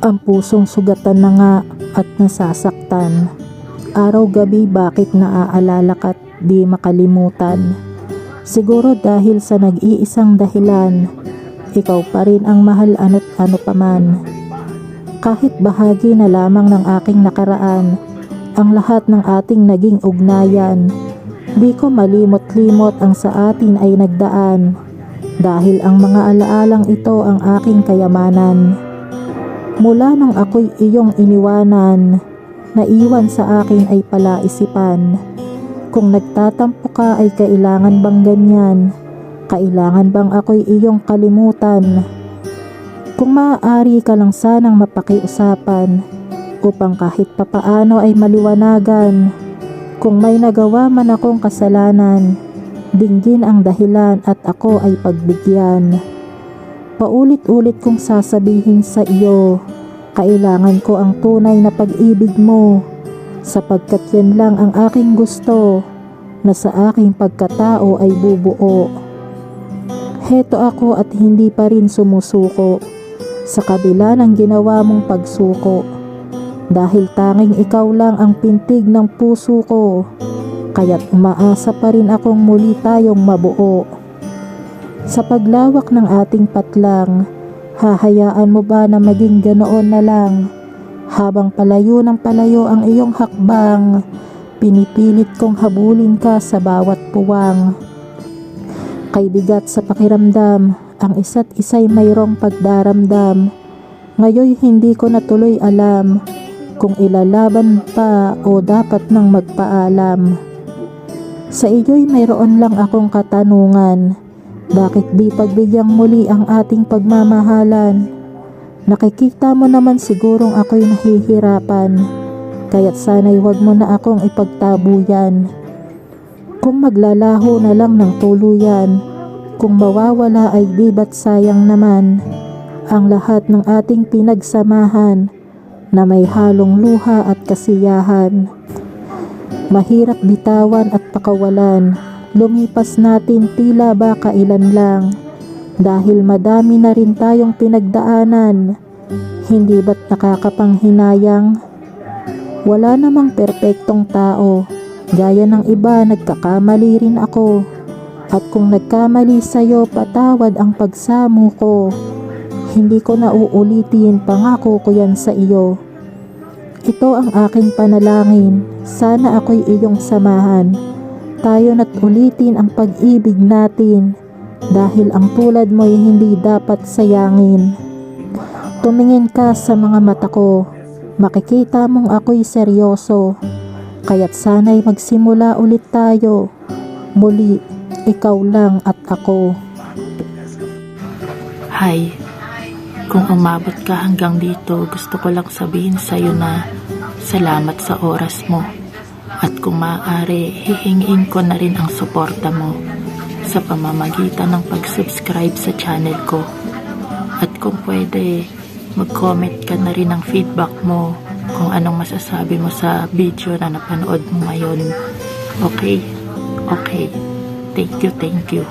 Ang pusong sugatan na nga at nasasaktan. Araw-gabi bakit naaalala ka't di makalimutan. Siguro dahil sa nag-iisang dahilan, ikaw pa rin ang mahal ano't ano paman. Kahit bahagi na lamang ng aking nakaraan, ang lahat ng ating naging ugnayan, di ko malimot-limot ang sa atin ay nagdaan, dahil ang mga alaalang ito ang aking kayamanan. Mula nung ako'y iyong iniwanan, naiwan sa akin ay palaisipan. Kung nagtatampo ka ay kailangan bang ganyan? Kailangan bang ako'y iyong kalimutan? Kung maaari ka lang sanang mapakiusapan, upang kahit papaano ay maliwanagan. Kung may nagawa man akong kasalanan, dinggin ang dahilan at ako ay pagbigyan. Paulit-ulit kong sasabihin sa iyo, kailangan ko ang tunay na pag-ibig mo, sapagkat yan lang ang aking gusto, na sa aking pagkatao ay bubuo. Heto ako at hindi pa rin sumusuko, sa kabila ng ginawa mong pagsuko. Dahil tanging ikaw lang ang pintig ng puso ko, kaya't umaasa pa rin akong muli tayong mabuo. Sa paglawak ng ating patlang, hahayaan mo ba na maging ganoon na lang? Habang palayo ng palayo ang iyong hakbang, pinipilit kong habulin ka sa bawat puwang. Kay bigat sa pakiramdam, ang isa't isa'y mayroong pagdaramdam. Ngayoy hindi ko natuloy alam kung ilalaban pa o dapat nang magpaalam. Sa iyo'y mayroon lang akong katanungan, bakit di pagbigyang muli ang ating pagmamahalan? Nakikita mo naman sigurong ako'y nahihirapan, kaya't sana'y wag mo na akong ipagtabuyan. Kung maglalaho na lang ng tuluyan, kung mawawala ay di ba't sayang naman ang lahat ng ating pinagsamahan na may halong luha at kasiyahan. Mahirap bitawan at pakawalan, lumipas natin tila ba kailan lang, dahil madami na rin tayong pinagdaanan. Hindi ba't nakakapanghinayang? Wala namang perpektong tao, gaya ng iba nagkakamali rin ako. At kung nagkamali sa'yo, patawad ang pagsamo ko. Hindi ko na uulitin, pangako ko yan sa iyo. Ito ang aking panalangin, sana ako'y iyong samahan. Tayo na't ulitin ang pag-ibig natin, dahil ang tulad mo'y hindi dapat sayangin. Tumingin ka sa mga mata ko, makikita mong ako'y seryoso. Kaya't sana'y magsimula ulit tayo, muli, ikaw lang at ako. Hi, kung umabot ka hanggang dito, gusto ko lang sabihin sa'yo na salamat sa oras mo. At kung maaari, hihingin ko na rin ang suporta mo sa pamamagitan ng pag-subscribe sa channel ko. At kung pwede, mag-comment ka na rin ng feedback mo kung anong masasabi mo sa video na napanood mo ngayon. Okay? Okay. Thank you.